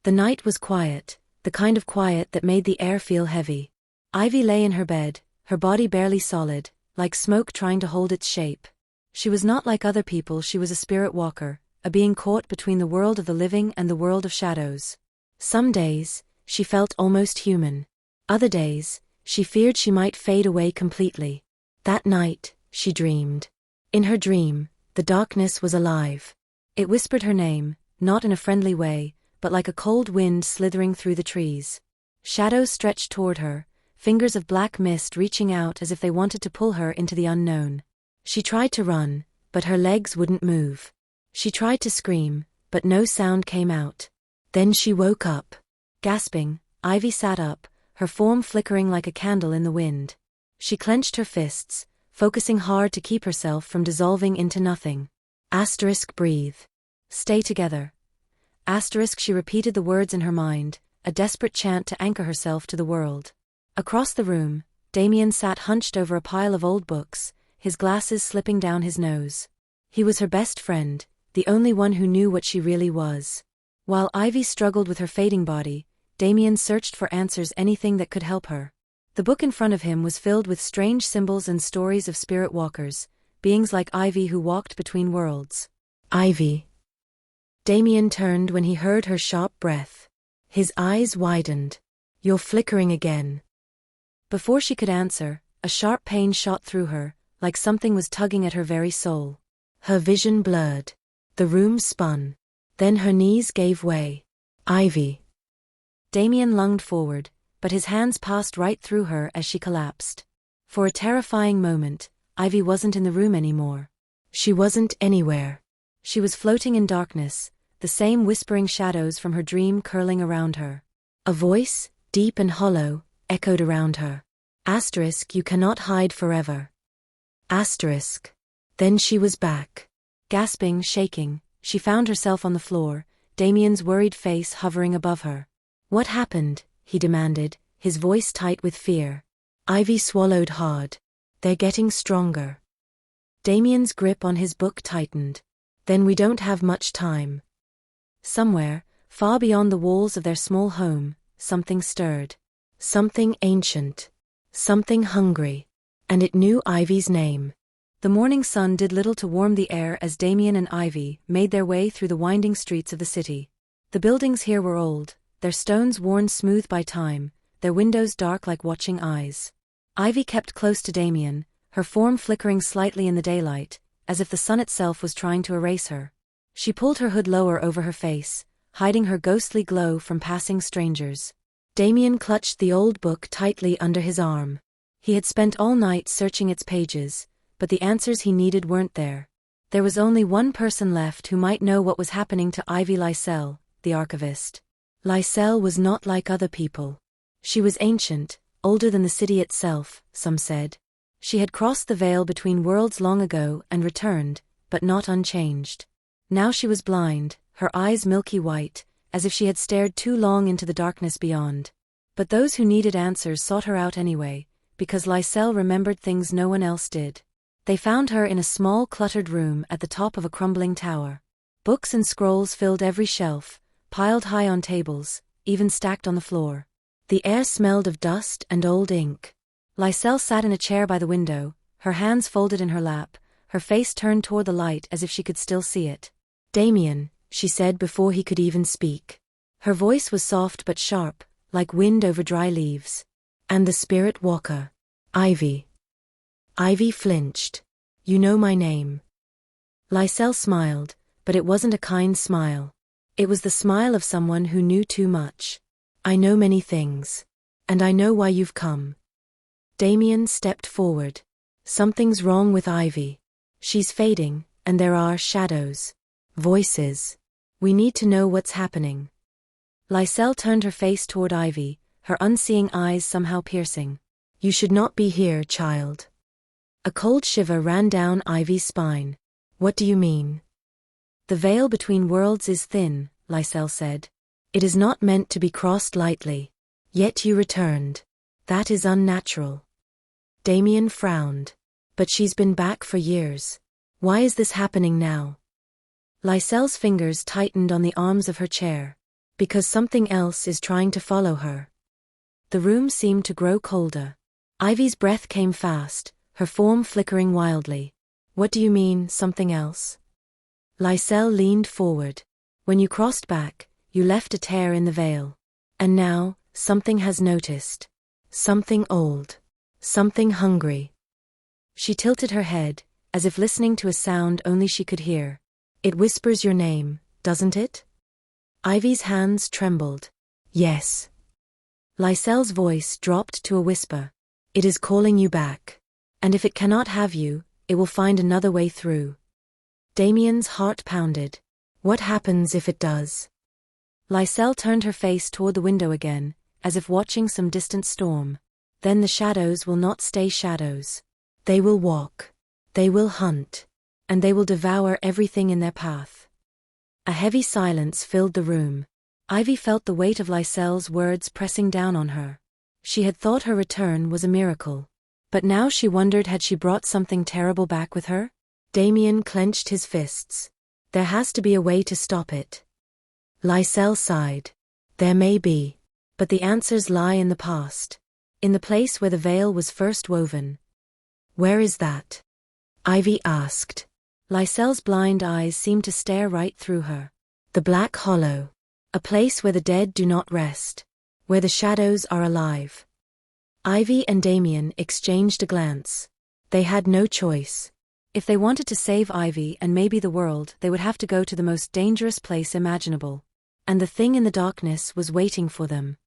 The night was quiet, the kind of quiet that made the air feel heavy. Ivy lay in her bed, her body barely solid, like smoke trying to hold its shape. She was not like other people, she was a spirit walker, a being caught between the world of the living and the world of shadows. Some days, she felt almost human. Other days, she feared she might fade away completely. That night, she dreamed. In her dream, the darkness was alive. It whispered her name, not in a friendly way, but like a cold wind slithering through the trees. Shadows stretched toward her, fingers of black mist reaching out as if they wanted to pull her into the unknown. She tried to run, but her legs wouldn't move. She tried to scream, but no sound came out. Then she woke up. Gasping, Ivy sat up, her form flickering like a candle in the wind. She clenched her fists, focusing hard to keep herself from dissolving into nothing. Breathe. Stay together. She repeated the words in her mind, a desperate chant to anchor herself to the world. Across the room, Damian sat hunched over a pile of old books, his glasses slipping down his nose. He was her best friend, the only one who knew what she really was. While Ivy struggled with her fading body, Damian searched for answers, anything that could help her. The book in front of him was filled with strange symbols and stories of spirit walkers, beings like Ivy who walked between worlds. Ivy. Damian turned when he heard her sharp breath. His eyes widened. You're flickering again. Before she could answer, a sharp pain shot through her, like something was tugging at her very soul. Her vision blurred. The room spun. Then her knees gave way. Ivy. Damian lunged forward, but his hands passed right through her as she collapsed. For a terrifying moment, Ivy wasn't in the room anymore. She wasn't anywhere. She was floating in darkness, the same whispering shadows from her dream curling around her. A voice, deep and hollow, echoed around her. You cannot hide forever. Then she was back. Gasping, shaking, she found herself on the floor, Damian's worried face hovering above her. What happened? He demanded, his voice tight with fear. Ivy swallowed hard. They're getting stronger. Damian's grip on his book tightened. Then we don't have much time. Somewhere, far beyond the walls of their small home, something stirred. Something ancient. Something hungry. And it knew Ivy's name. The morning sun did little to warm the air as Damian and Ivy made their way through the winding streets of the city. The buildings here were old, their stones worn smooth by time, their windows dark like watching eyes. Ivy kept close to Damian, her form flickering slightly in the daylight, as if the sun itself was trying to erase her. She pulled her hood lower over her face, hiding her ghostly glow from passing strangers. Damian clutched the old book tightly under his arm. He had spent all night searching its pages, but the answers he needed weren't there. There was only one person left who might know what was happening to Ivy: Lysel, the archivist. Lysel was not like other people. She was ancient, older than the city itself, some said. She had crossed the veil between worlds long ago and returned, but not unchanged. Now she was blind, her eyes milky white, as if she had stared too long into the darkness beyond. But those who needed answers sought her out anyway, because Lysel remembered things no one else did. They found her in a small cluttered room at the top of a crumbling tower. Books and scrolls filled every shelf, piled high on tables, even stacked on the floor. The air smelled of dust and old ink. Lysel sat in a chair by the window, her hands folded in her lap, her face turned toward the light as if she could still see it. Damian, she said before he could even speak. Her voice was soft but sharp, like wind over dry leaves. And the spirit walker. Ivy. Ivy flinched. You know my name. Lysel smiled, but it wasn't a kind smile. It was the smile of someone who knew too much. I know many things. And I know why you've come. Damian stepped forward. Something's wrong with Ivy. She's fading, and there are shadows. Voices. We need to know what's happening. Lysel turned her face toward Ivy, her unseeing eyes somehow piercing. You should not be here, child. A cold shiver ran down Ivy's spine. What do you mean? The veil between worlds is thin, Lysel said. It is not meant to be crossed lightly. Yet you returned. That is unnatural. Damian frowned. But she's been back for years. Why is this happening now? Lysel's fingers tightened on the arms of her chair. Because something else is trying to follow her. The room seemed to grow colder. Ivy's breath came fast, her form flickering wildly. What do you mean, something else? Lysel leaned forward. When you crossed back, you left a tear in the veil. And now, something has noticed. Something old. Something hungry. She tilted her head, as if listening to a sound only she could hear. It whispers your name, doesn't it? Ivy's hands trembled. Yes. Lysel's voice dropped to a whisper. It is calling you back. And if it cannot have you, it will find another way through. Damian's heart pounded. What happens if it does? Lysel turned her face toward the window again, as if watching some distant storm. Then the shadows will not stay shadows. They will walk. They will hunt. And they will devour everything in their path. A heavy silence filled the room. Ivy felt the weight of Lysel's words pressing down on her. She had thought her return was a miracle. But now she wondered, had she brought something terrible back with her? Damian clenched his fists. There has to be a way to stop it. Lysel sighed. There may be. But the answers lie in the past. In the place where the veil was first woven. Where is that? Ivy asked. Lysel's blind eyes seemed to stare right through her. The Black Hollow. A place where the dead do not rest. Where the shadows are alive. Ivy and Damian exchanged a glance. They had no choice. If they wanted to save Ivy and maybe the world, they would have to go to the most dangerous place imaginable. And the thing in the darkness was waiting for them.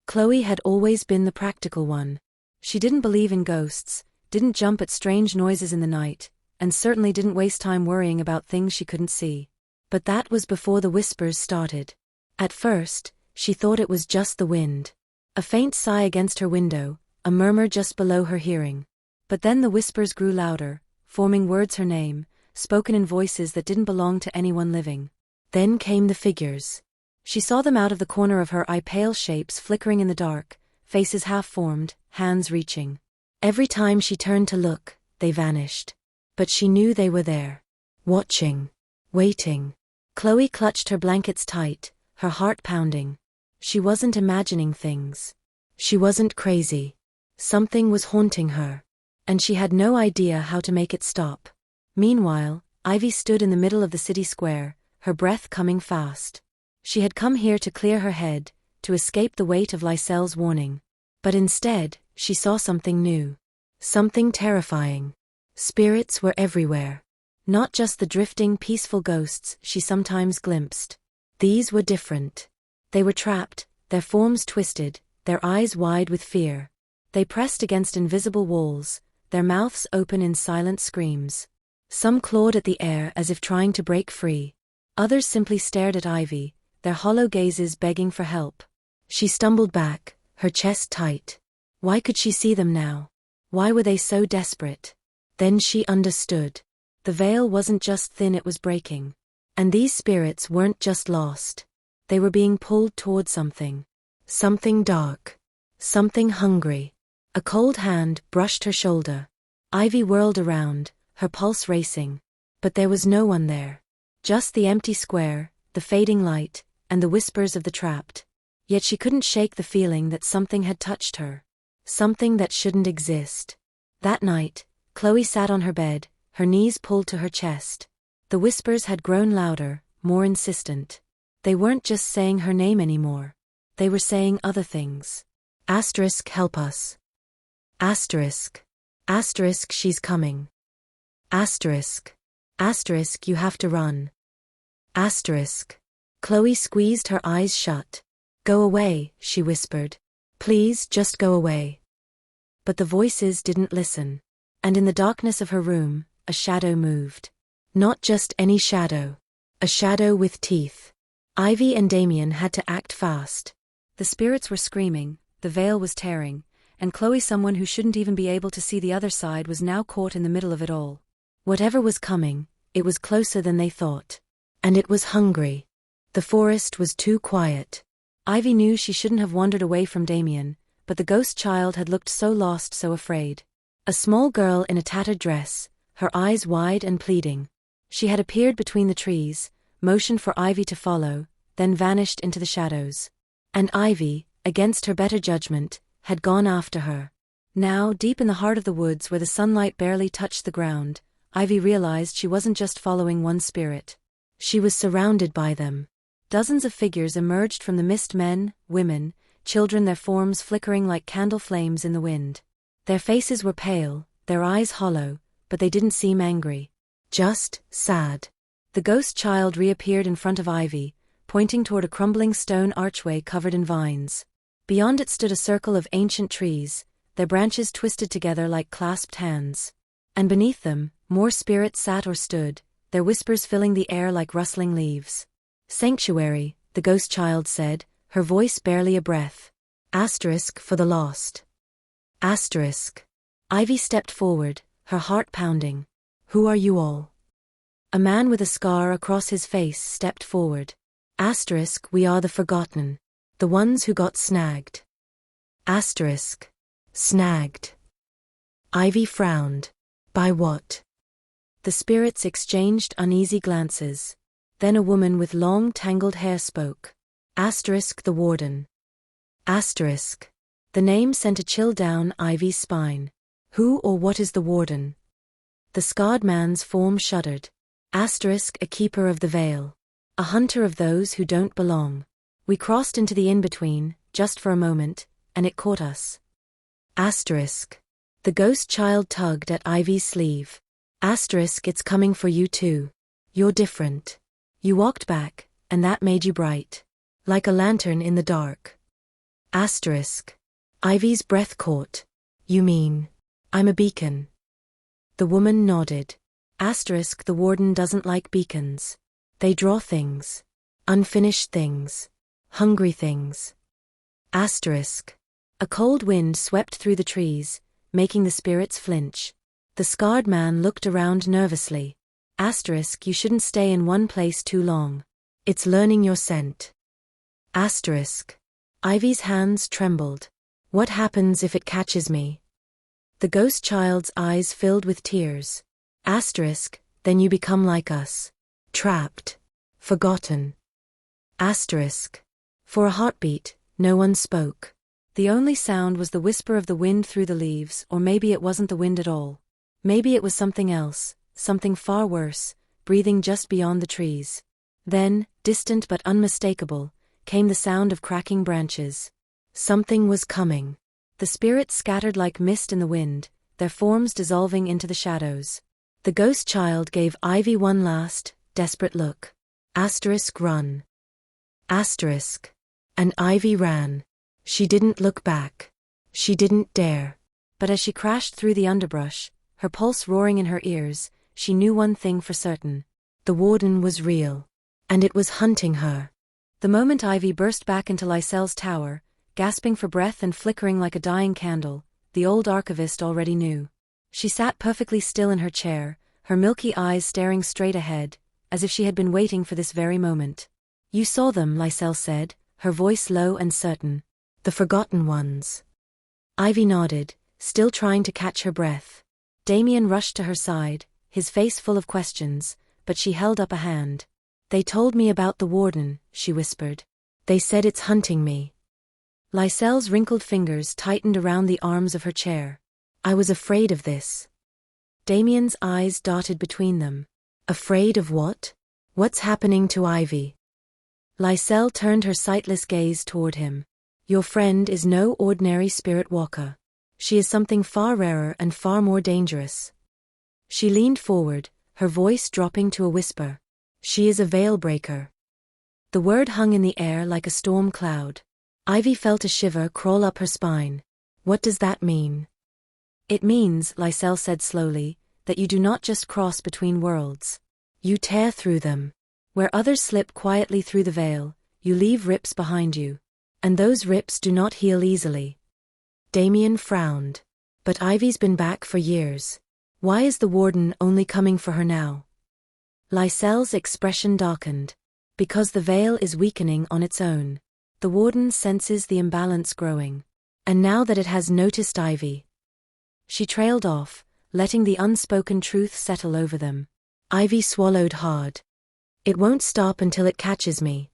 Chloe had always been the practical one. She didn't believe in ghosts, didn't jump at strange noises in the night, and certainly didn't waste time worrying about things she couldn't see. But that was before the whispers started. At first, she thought it was just the wind. A faint sigh against her window, a murmur just below her hearing. But then the whispers grew louder, forming words, her name, spoken in voices that didn't belong to anyone living. Then came the figures. She saw them out of the corner of her eye, pale shapes flickering in the dark, faces half-formed, hands reaching. Every time she turned to look, they vanished. But she knew they were there. Watching. Waiting. Chloe clutched her blankets tight, her heart pounding. She wasn't imagining things. She wasn't crazy. Something was haunting her. And she had no idea how to make it stop. Meanwhile, Ivy stood in the middle of the city square, her breath coming fast. She had come here to clear her head, to escape the weight of Lysel's warning. But instead, she saw something new. Something terrifying. Spirits were everywhere. Not just the drifting, peaceful ghosts she sometimes glimpsed. These were different. They were trapped, their forms twisted, their eyes wide with fear. They pressed against invisible walls, their mouths open in silent screams. Some clawed at the air as if trying to break free. Others simply stared at Ivy, their hollow gazes begging for help. She stumbled back, her chest tight. Why could she see them now? Why were they so desperate? Then she understood. The veil wasn't just thin, it was breaking. And these spirits weren't just lost. They were being pulled toward something. Something dark. Something hungry. A cold hand brushed her shoulder. Ivy whirled around, her pulse racing. But there was no one there. Just the empty square, the fading light, and the whispers of the trapped. Yet she couldn't shake the feeling that something had touched her. Something that shouldn't exist. That night, Chloe sat on her bed, her knees pulled to her chest. The whispers had grown louder, more insistent. They weren't just saying her name anymore. They were saying other things. Asterisk, help us. Asterisk. Asterisk, she's coming. Asterisk. Asterisk, you have to run. Asterisk. Chloe squeezed her eyes shut. Go away, she whispered. Please, just go away. But the voices didn't listen. And in the darkness of her room, a shadow moved. Not just any shadow. A shadow with teeth. Ivy and Damian had to act fast. The spirits were screaming, the veil was tearing, and Chloe, someone who shouldn't even be able to see the other side, was now caught in the middle of it all. Whatever was coming, it was closer than they thought. And it was hungry. The forest was too quiet. Ivy knew she shouldn't have wandered away from Damian, but the ghost child had looked so lost, so afraid. A small girl in a tattered dress, her eyes wide and pleading. She had appeared between the trees, motioned for Ivy to follow, then vanished into the shadows. And Ivy, against her better judgment, had gone after her. Now, deep in the heart of the woods where the sunlight barely touched the ground, Ivy realized she wasn't just following one spirit. She was surrounded by them. Dozens of figures emerged from the mist, men, women, children, their forms flickering like candle flames in the wind. Their faces were pale, their eyes hollow, but they didn't seem angry. Just sad. The ghost child reappeared in front of Ivy, pointing toward a crumbling stone archway covered in vines. Beyond it stood a circle of ancient trees, their branches twisted together like clasped hands. And beneath them, more spirits sat or stood, their whispers filling the air like rustling leaves. Sanctuary, the ghost child said, her voice barely a breath. Asterisk for the lost. Asterisk. Ivy stepped forward, her heart pounding. Who are you all? A man with a scar across his face stepped forward. Asterisk, we are the forgotten. The ones who got snagged. Asterisk. Snagged. Ivy frowned. By what? The spirits exchanged uneasy glances. Then a woman with long tangled hair spoke. Asterisk, the Warden. Asterisk. The name sent a chill down Ivy's spine. Who or what is the Warden? The scarred man's form shuddered. Asterisk, a keeper of the veil. A hunter of those who don't belong. We crossed into the in-between, just for a moment, and it caught us. Asterisk. The ghost child tugged at Ivy's sleeve. Asterisk, it's coming for you too. You're different. You walked back, and that made you bright. Like a lantern in the dark. Asterisk. Ivy's breath caught. You mean, I'm a beacon? The woman nodded. Asterisk, the Warden doesn't like beacons. They draw things. Unfinished things. Hungry things. Asterisk. A cold wind swept through the trees, making the spirits flinch. The scarred man looked around nervously. Asterisk, you shouldn't stay in one place too long. It's learning your scent. Asterisk. Ivy's hands trembled. What happens if it catches me? The ghost child's eyes filled with tears. Asterisk, then you become like us. Trapped. Forgotten. Asterisk. For a heartbeat, no one spoke. The only sound was the whisper of the wind through the leaves, or maybe it wasn't the wind at all. Maybe it was something else, something far worse, breathing just beyond the trees. Then, distant but unmistakable, came the sound of cracking branches. Something was coming. The spirits scattered like mist in the wind, their forms dissolving into the shadows. The ghost child gave Ivy one last, desperate look. Asterisk, run. Asterisk. And Ivy ran. She didn't look back. She didn't dare. But as she crashed through the underbrush, her pulse roaring in her ears, she knew one thing for certain. The Warden was real. And it was hunting her. The moment Ivy burst back into Lyselle's tower, gasping for breath and flickering like a dying candle, the old archivist already knew. She sat perfectly still in her chair, her milky eyes staring straight ahead, as if she had been waiting for this very moment. You saw them, Lyselle said, her voice low and certain. The forgotten ones. Ivy nodded, still trying to catch her breath. Damian rushed to her side, his face full of questions, but she held up a hand. They told me about the Warden, she whispered. They said it's hunting me. Lyselle's wrinkled fingers tightened around the arms of her chair. I was afraid of this. Damian's eyes darted between them. Afraid of what? What's happening to Ivy? Lyselle turned her sightless gaze toward him. Your friend is no ordinary spirit walker. She is something far rarer and far more dangerous. She leaned forward, her voice dropping to a whisper. She is a Veilbreaker. The word hung in the air like a storm cloud. Ivy felt a shiver crawl up her spine. What does that mean? It means, Lyselle said slowly, that you do not just cross between worlds. You tear through them. Where others slip quietly through the veil, you leave rips behind you. And those rips do not heal easily. Damian frowned. But Ivy's been back for years. Why is the Warden only coming for her now? Lyselle's expression darkened. Because the veil is weakening on its own. The Warden senses the imbalance growing. And now that it has noticed Ivy. She trailed off, letting the unspoken truth settle over them. Ivy swallowed hard. It won't stop until it catches me.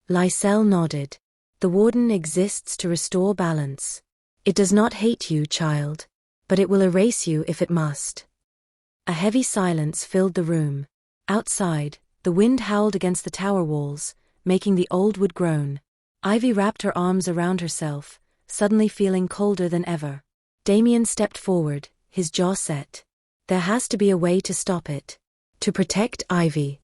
Lysel nodded. The Warden exists to restore balance. It does not hate you, child, but it will erase you if it must. A heavy silence filled the room. Outside, the wind howled against the tower walls, making the old wood groan. Ivy wrapped her arms around herself, suddenly feeling colder than ever. Damian stepped forward, his jaw set. There has to be a way to stop it. To protect Ivy.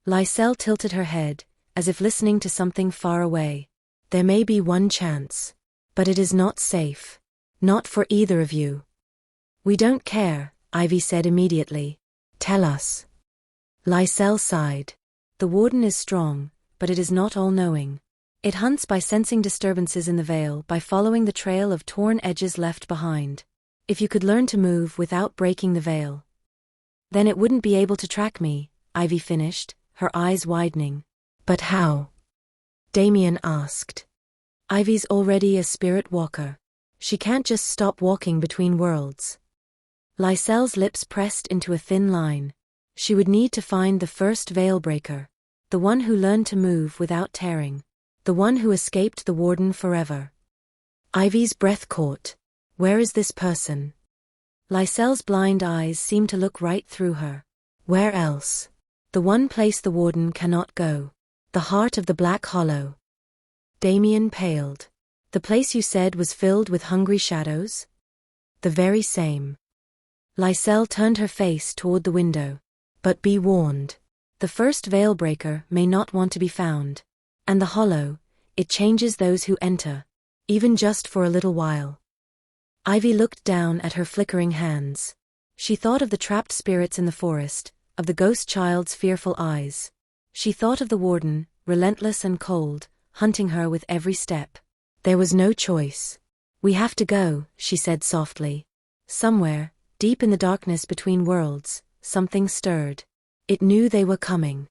Lysel tilted her head, as if listening to something far away. There may be one chance. But it is not safe. Not for either of you. We don't care, Ivy said immediately. Tell us. Lysel sighed. The Warden is strong, but it is not all-knowing. It hunts by sensing disturbances in the Veil, by following the trail of torn edges left behind. If you could learn to move without breaking the Veil, then it wouldn't be able to track me, Ivy finished, her eyes widening. But how? Damian asked. Ivy's already a spirit walker. She can't just stop walking between worlds. Lysel's lips pressed into a thin line. She would need to find the first Veilbreaker. The one who learned to move without tearing. The one who escaped the Warden forever. Ivy's breath caught. Where is this person? Lysel's blind eyes seemed to look right through her. Where else? The one place the Warden cannot go. The heart of the Black Hollow. Damian paled. The place you said was filled with hungry shadows? The very same. Lysel turned her face toward the window. But be warned. The first Veilbreaker may not want to be found. And the Hollow, it changes those who enter. Even just for a little while. Ivy looked down at her flickering hands. She thought of the trapped spirits in the forest, of the ghost child's fearful eyes. She thought of the Warden, relentless and cold, hunting her with every step. There was no choice. We have to go, she said softly. Somewhere, deep in the darkness between worlds, something stirred. It knew they were coming.